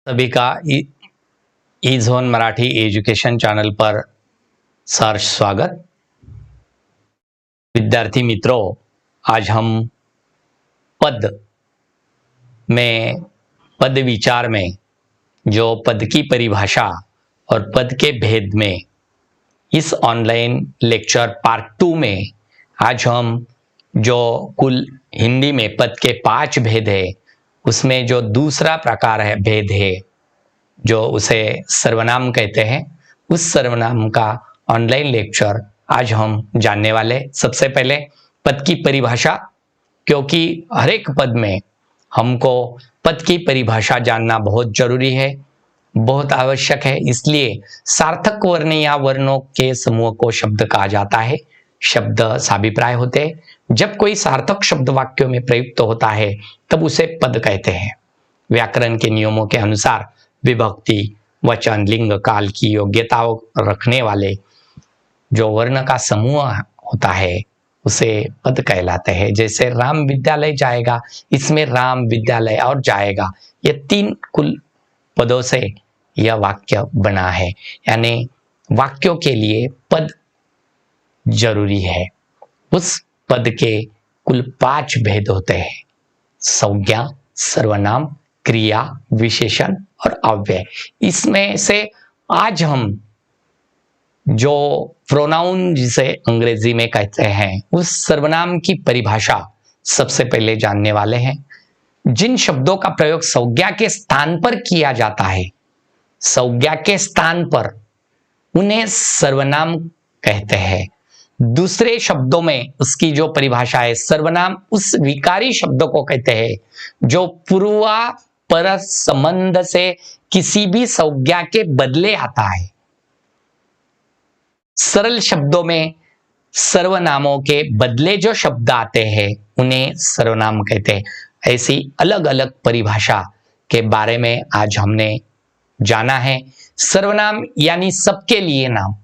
सभी का ई zone Marathi education channel पर सहर्ष स्वागत। विद्यार्थी मित्रों, आज हम पद विचार में जो पद की परिभाषा और पद के भेद में इस ऑनलाइन लेक्चर पार्ट 2 में आज हम जो कुल हिंदी में पद के 5 भेद है उसमें जो दूसरा प्रकार है भेद है जो उसे सर्वनाम कहते हैं, उस सर्वनाम का ऑनलाइन लेक्चर आज हम जानने वाले। सबसे पहले पद की परिभाषा, क्योंकि हर एक पद में हमको पद की परिभाषा जानना बहुत जरूरी है, बहुत आवश्यक है। इसलिए सार्थक वर्ण या वर्णों के समूह को शब्द कहा जाता है। शब्द साभिप्राय होते हैं। जब कोई सार्थक शब्द वाक्यों में प्रयुक्त होता है तब उसे पद कहते हैं। व्याकरण के नियमों के अनुसार विभक्ति, वचन, लिंग, काल की योग्यताओं रखने वाले जो वर्ण का समूह होता है उसे पद कहलाते हैं। जैसे राम विद्यालय जाएगा, इसमें राम विद्यालय और जाएगा, ये 3 कुल पदों से यह वाक्य बना है। यानी वाक्यों के लिए पद जरूरी है। उस पद के कुल 5 भेद होते हैं: संज्ञा, सर्वनाम, क्रिया, विशेषण और अव्यय। इसमें से आज हम जो प्रोनाउन जिसे अंग्रेजी में कहते हैं उस सर्वनाम की परिभाषा सबसे पहले जानने वाले हैं। जिन शब्दों का प्रयोग संज्ञा के स्थान पर किया जाता है, संज्ञा के स्थान पर, उन्हें सर्वनाम कहते हैं। दूसरे शब्दों में उसकी जो परिभाषा है, सर्वनाम उस विकारी शब्द को कहते हैं जो पूर्वापर संबंध से किसी भी संज्ञा के बदले आता है। सरल शब्दों में सर्वनामों के बदले जो शब्द आते हैं उन्हें सर्वनाम कहते हैं। ऐसी अलग अलग परिभाषा के बारे में आज हमने जाना है। सर्वनाम यानी सबके लिए नाम,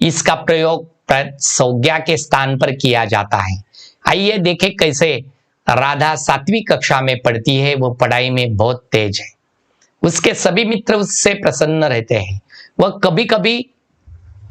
इसका प्रयोग संज्ञा के स्थान पर किया जाता है। आइए देखें कैसे राधा 7वीं कक्षा में पढ़ती है। वो पढ़ाई में बहुत तेज है, उसके सभी मित्र उससे प्रसन्न रहते हैं। वह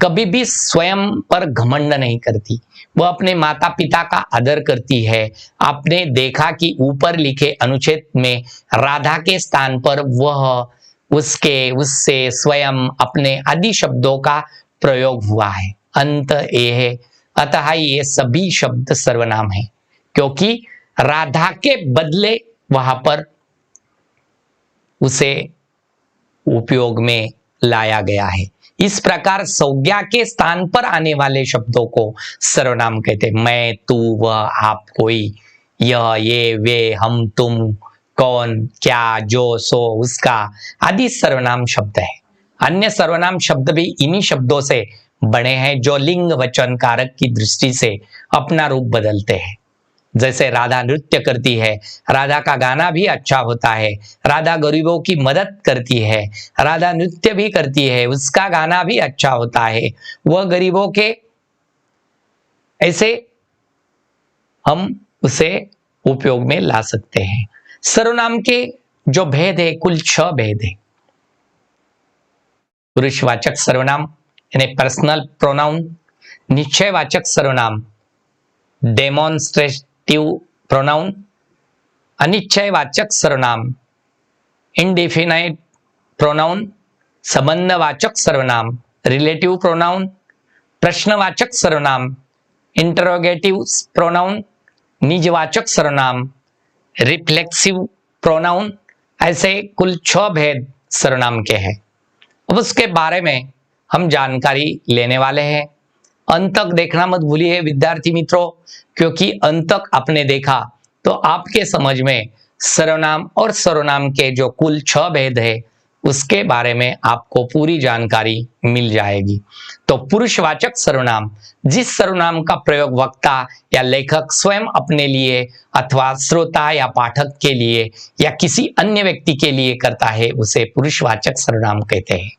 कभी भी स्वयं पर घमंड नहीं करती। वह अपने माता पिता का आदर करती है। आपने देखा कि ऊपर लिखे अनुच्छेद में राधा के स्थान पर वह, उससे, स्वयं, अपने आदि शब्दों का प्रयोग हुआ है। अंत ये है, अतः ये सभी शब्द सर्वनाम है क्योंकि राधा के बदले वहां पर उसे उपयोग में लाया गया है। इस प्रकार संज्ञा के स्थान पर आने वाले शब्दों को सर्वनाम कहते हैं। मैं, तू, वह, आप, कोई, यह, ये, वे, हम, तुम, कौन, क्या, जो, सो, उसका आदि सर्वनाम शब्द है। अन्य सर्वनाम शब्द भी इन्हीं शब्दों से बने हैं जो लिंग वचन कारक की दृष्टि से अपना रूप बदलते हैं। जैसे राधा नृत्य करती है, राधा का गाना भी अच्छा होता है। राधा गरीबों की मदद करती है, राधा नृत्य भी करती है, उसका गाना भी अच्छा होता है। वह गरीबों के, ऐसे हम उसे उपयोग में ला सकते हैं। सर्वनाम के जो भेद है कुल 6 भेद है। पुरुषवाचक सर्वनाम यानी पर्सनल प्रोनाउन, निश्चयवाचक सर्वनाम डेमोन्स्ट्रेटिव प्रोनाउन, अनिश्चयवाचक सर्वनाम इंडेफिनाइट प्रोनाउन, संबंधवाचक सर्वनाम रिलेटिव प्रोनाउन, प्रश्नवाचक सर्वनाम इंटरोगेटिव प्रोनाउन, निजवाचक सर्वनाम रिफ्लेक्सिव प्रोनाउन। ऐसे कुल 6 भेद सर्वनाम के हैं। अब उसके बारे में हम जानकारी लेने वाले हैं। अंत तक देखना मत भूलिए विद्यार्थी मित्रों, क्योंकि अंत तक आपने देखा तो आपके समझ में सर्वनाम और सर्वनाम के जो कुल 6 भेद है उसके बारे में आपको पूरी जानकारी मिल जाएगी। तो पुरुषवाचक सर्वनाम, जिस सर्वनाम का प्रयोग वक्ता या लेखक स्वयं अपने लिए अथवा श्रोता या पाठक के लिए या किसी अन्य व्यक्ति के लिए करता है उसे पुरुषवाचक सर्वनाम कहते हैं।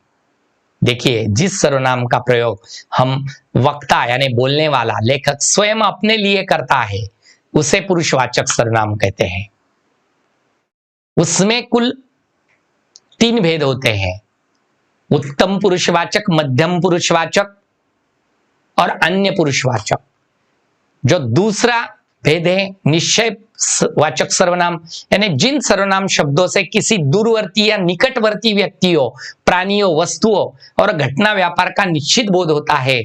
देखिए, जिस सर्वनाम का प्रयोग हम वक्ता यानी बोलने वाला, लेखक स्वयं अपने लिए करता है उसे पुरुषवाचक सर्वनाम कहते हैं। उसमें कुल तीन भेद होते हैं, उत्तम पुरुषवाचक, मध्यम पुरुषवाचक और अन्य पुरुषवाचक। जो दूसरा भेद है निश्चय वाचक सर्वनाम, यानी जिन सर्वनाम शब्दों से किसी दूरवर्ती या निकटवर्ती व्यक्तियों, प्राणियों, वस्तुओं और घटना व्यापार का निश्चित बोध होता है,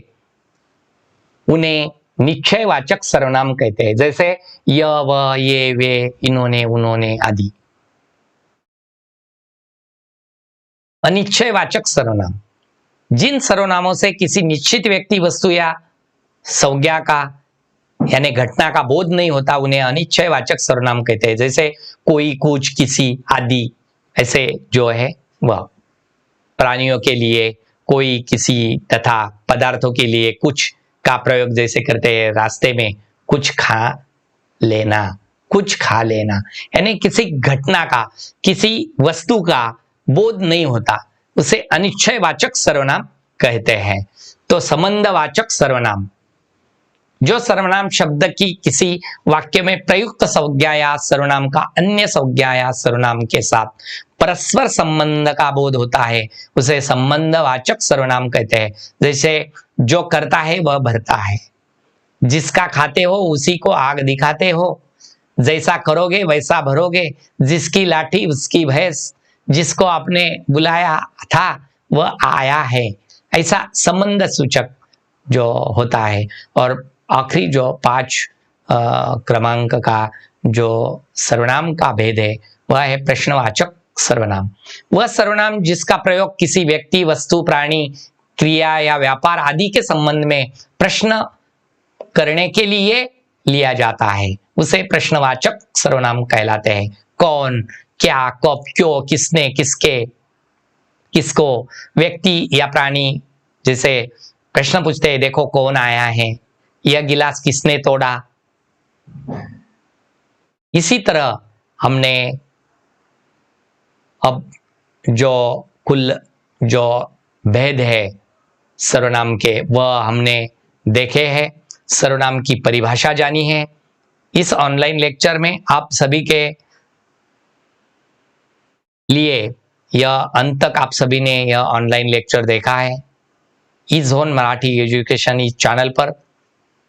उन्हें निश्चयवाचक सर्वनाम कहते हैं। जैसे य, व, ये, वे, इन्होंने, उन्होंने आदि। अनिश्चयवाचक सर्वनाम, जिन सर्वनामों से किसी निश्चित व्यक्ति, वस्तु या संज्ञा का यानी घटना का बोध नहीं होता, उन्हें अनिश्चयवाचक सर्वनाम कहते हैं। जैसे कोई, कुछ, किसी आदि, ऐसे जो है वह। प्राणियों के लिए कोई, किसी तथा पदार्थों के लिए कुछ का प्रयोग जैसे करते हैं रास्ते में, कुछ खा लेना, कुछ खा लेना, यानी किसी घटना का, किसी वस्तु का बोध नहीं होता, उसे अनिश्चयवाचक सर्वनाम कहते हैं। तो संबंधवाचक सर्वनाम, जो सर्वनाम शब्द की किसी वाक्य में प्रयुक्त संज्ञा या सर्वनाम का अन्य संज्ञा या सर्वनाम के साथ परस्पर संबंध का बोध होता है, उसे संबंधवाचक सर्वनाम कहते हैं। जैसे जो करता है वह भरता है, जिसका खाते हो उसी को आग दिखाते हो, जैसा करोगे वैसा भरोगे, जिसकी लाठी उसकी भैंस, जिसको आपने बुलाया था वह आया है, ऐसा संबंध सूचक जो होता है। और आखिरी जो 5 क्रमांक का जो सर्वनाम का भेद है वह है प्रश्नवाचक सर्वनाम। वह सर्वनाम जिसका प्रयोग किसी व्यक्ति, वस्तु, प्राणी, क्रिया या व्यापार आदि के संबंध में प्रश्न करने के लिए लिया जाता है, उसे प्रश्नवाचक सर्वनाम कहलाते हैं। कौन, क्या, कब, क्यों, किसने, किसके, किसको, व्यक्ति या प्राणी, जैसे प्रश्न पूछते हैं देखो कौन आया है, यह गिलास किसने तोड़ा। इसी तरह हमने अब जो कुल जो भेद है सर्वनाम के वह हमने देखे हैं, सर्वनाम की परिभाषा जानी है। इस ऑनलाइन लेक्चर में आप सभी के लिए यह अंत तक आप सभी ने यह ऑनलाइन लेक्चर देखा है ई-ज़ोन मराठी एजुकेशन इस चैनल पर।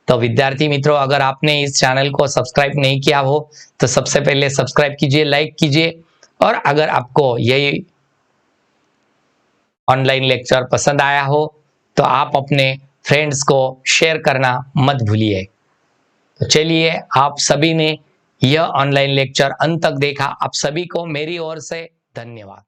तो विद्यार्थी मित्रों, अगर आपने इस चैनल को सब्सक्राइब नहीं किया हो तो सबसे पहले सब्सक्राइब कीजिए, लाइक कीजिए, और अगर आपको यही ऑनलाइन लेक्चर पसंद आया हो तो आप अपने फ्रेंड्स को शेयर करना मत भूलिए। तो चलिए, आप सभी ने यह ऑनलाइन लेक्चर अंत तक देखा, आप सभी को मेरी ओर से धन्यवाद।